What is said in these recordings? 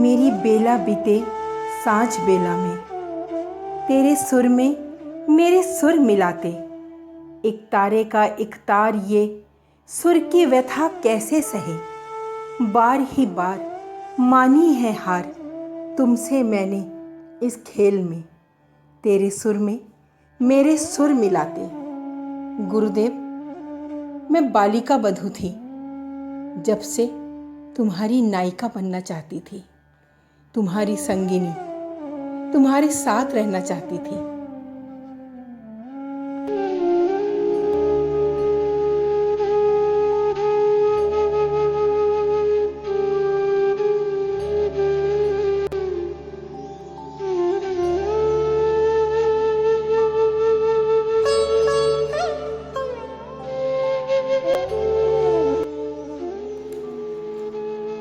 मेरी बेला बीते सांझ बेला में, तेरे सुर में मेरे सुर मिलाते। एक तारे का एक तार ये सुर की व्यथा कैसे सहे। बार ही बार मानी है हार तुमसे मैंने इस खेल में, तेरे सुर में मेरे सुर मिलाते। गुरुदेव, मैं बालिका बधू थी, जब से तुम्हारी नायिका बनना चाहती थी, तुम्हारी संगिनी, तुम्हारे साथ रहना चाहती थी।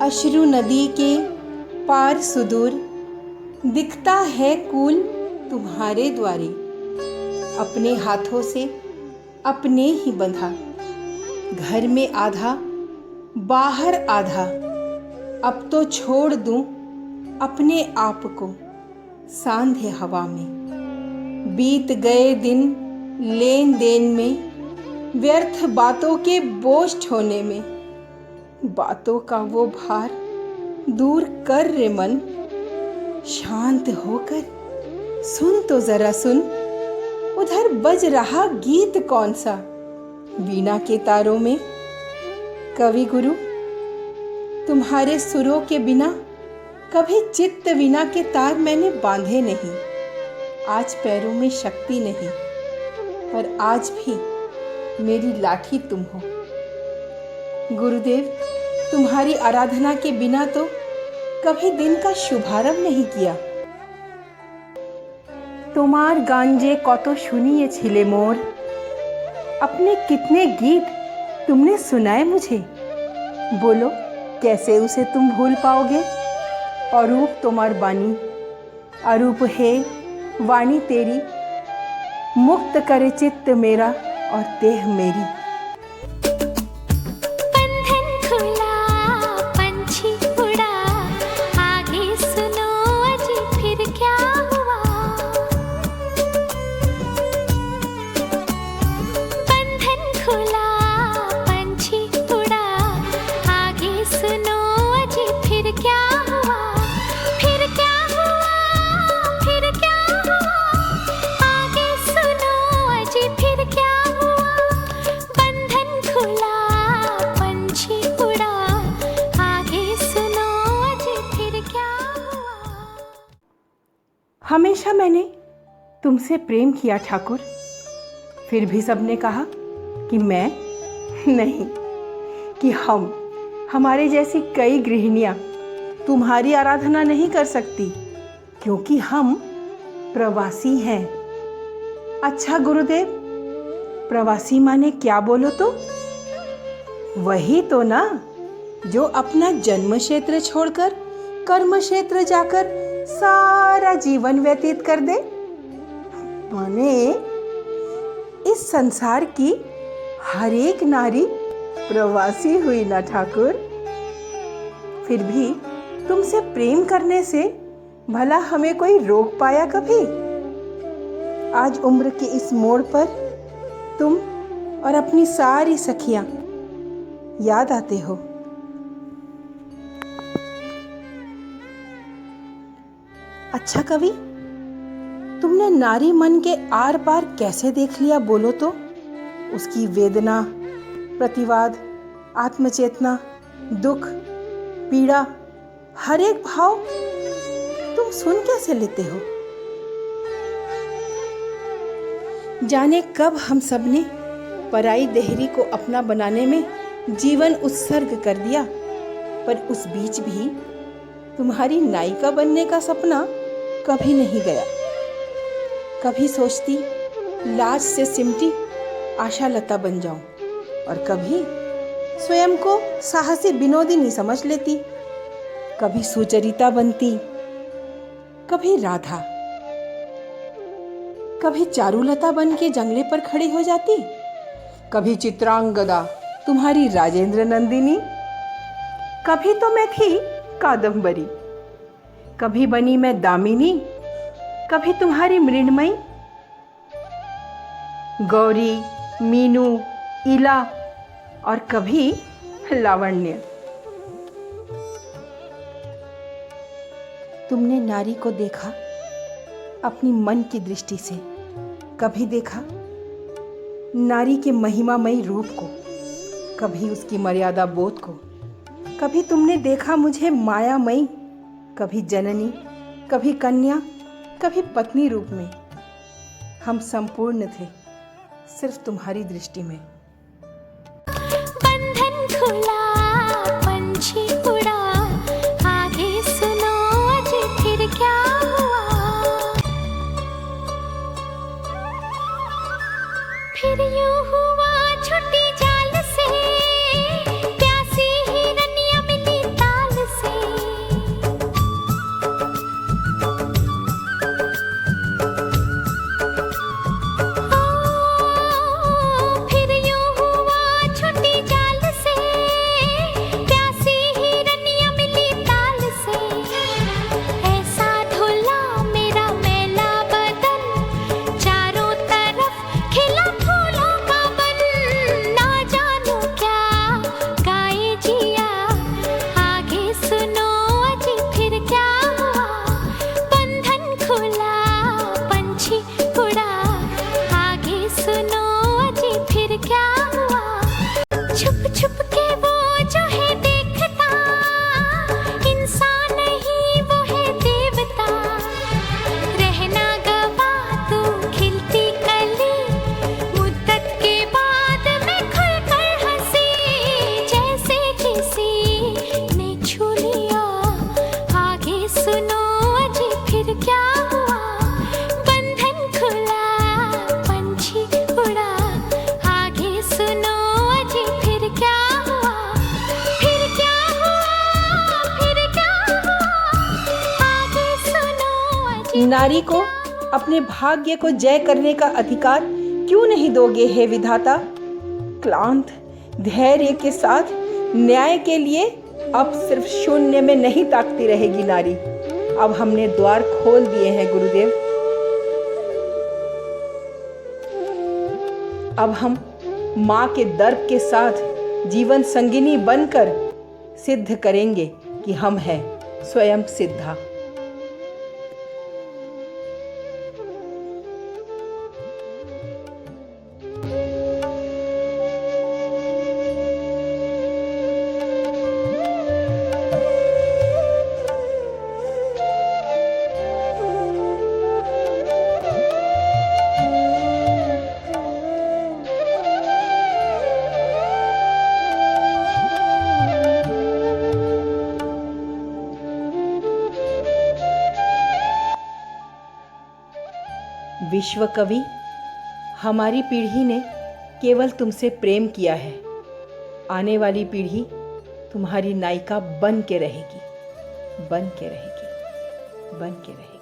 अश्रु नदी के पार सुदूर दिखता है कूल तुम्हारे द्वारे। अपने हाथों से अपने ही बंधा, घर में आधा बाहर आधा। अब तो छोड़ दूं अपने आप को सांधे हवा में। बीत गए दिन लेन देन में, व्यर्थ बातों के बोझ ढोने में। बातों का वो भार दूर कर रे मन, शांत होकर सुन तो जरा सुन। उधर बज रहा गीत कौन सा वीणा के तारों में। कवि गुरु, तुम्हारे सुरों के बिना कभी चित्त वीणा के तार मैंने बांधे नहीं। आज पैरों में शक्ति नहीं, पर आज भी मेरी लाठी तुम हो। गुरुदेव, तुम्हारी आराधना के बिना तो कभी दिन का शुभारंभ नहीं किया। তোমার গান যে কত শুনিয়েছিলে मोर, अपने कितने गीत तुमने सुनाए मुझे। बोलो कैसे उसे तुम भूल पाओगे। अरूप तुम्हार बानी, अरूप है वाणी तेरी। मुक्त करे चित्त मेरा और देह मेरी। हमेशा मैंने तुमसे प्रेम किया ठाकुर, फिर भी सबने कहा कि मैं नहीं, कि हमारे जैसी कई गृहिणियां तुम्हारी आराधना नहीं कर सकती, क्योंकि हम प्रवासी हैं। अच्छा गुरुदेव, प्रवासी माने क्या बोलो तो? वही तो ना, जो अपना जन्म क्षेत्र छोड़कर कर्म क्षेत्र जाकर सारा जीवन व्यतीत कर दे। माने इस संसार की हर एक नारी प्रवासी हुई ना ठाकुर। फिर भी तुमसे प्रेम करने से भला हमें कोई रोक पाया कभी? आज उम्र के इस मोड़ पर तुम और अपनी सारी सखियां याद आते हो। अच्छा कवि, तुमने नारी मन के आर पार कैसे देख लिया बोलो तो? उसकी वेदना, प्रतिवाद, आत्मचेतना, दुख, पीड़ा, हर एक भाव तुम सुन कैसे लेते हो? जाने कब हम सब ने पराई देहरी को अपना बनाने में जीवन उत्सर्ग कर दिया, पर उस बीच भी तुम्हारी नायिका बनने का सपना कभी नहीं गया। कभी सोचती लाज से सिमटी आशा लता बन जाऊं, और कभी स्वयं को साहसी विनोदिनी समझ लेती। कभी सुचरिता बनती, कभी राधा, कभी चारुलता बन के जंगले पर खड़ी हो जाती, कभी चित्रांगदा तुम्हारी राजेंद्र नंदिनी, कभी तो मैं थी कादम्बरी, कभी बनी मैं दामिनी, कभी तुम्हारी मृण्मयी, गौरी, मीनू, इला और कभी लावण्य। तुमने नारी को देखा अपनी मन की दृष्टि से, कभी देखा नारी के महिमामयी रूप को, कभी उसकी मर्यादा बोध को, कभी तुमने देखा मुझे मायामयी, कभी जननी, कभी कन्या, कभी पत्नी रूप में। हम संपूर्ण थे सिर्फ तुम्हारी दृष्टि में। बंधन खुला, पंछी उड़ा, आगे सुनो आज फिर क्या हुआ। फिर यूं हुआ छुट्टी जाल से, प्यासी हिरनिया मिली ताल से। फिर यूं हुआ छुट्टी जाल से, प्यासी हिरनिया मिली ताल से। ऐसा धुला मेरा मैला बदन, चारों तरफ खिला फूलों का बन। ना जानू क्या गाए जिया, आगे सुनो अजी फिर क्या हुआ। बंधन खुला, पंछी उड़ा, आगे सुनो अजी फिर क्या हुआ। छुप छुप के वो जो है देखता, इंसान नहीं वो है देवता। रहना गवा तू खिलती कली, मुद्दत के बाद मैं खुलकर हंसी। जैसे किसी ने छू लिया, आगे सुनो अजी फिर क्या हुआ। बंधन खुला, पंछी उड़ा, आगे सुनो अजी फिर क्या हुआ। फिर क्या हुआ, फिर क्या हुआ, आगे सुनो अजी। नारी को अपने भाग्य को जय करने का अधिकार क्यों नहीं दोगे हे विधाता। क्लांत धैर्य के साथ न्याय के लिए अब सिर्फ शून्य में नहीं ताकती रहेगी नारी। अब हमने द्वार खोल दिए हैं गुरुदेव। अब हम माँ के दर्प के साथ जीवन संगिनी बनकर सिद्ध करेंगे कि हम हैं स्वयं सिद्धा। विश्व कवि, हमारी पीढ़ी ने केवल तुमसे प्रेम किया है। आने वाली पीढ़ी तुम्हारी नायिका बन के रहेगी, बन के रहेगी, बन के रहेगी।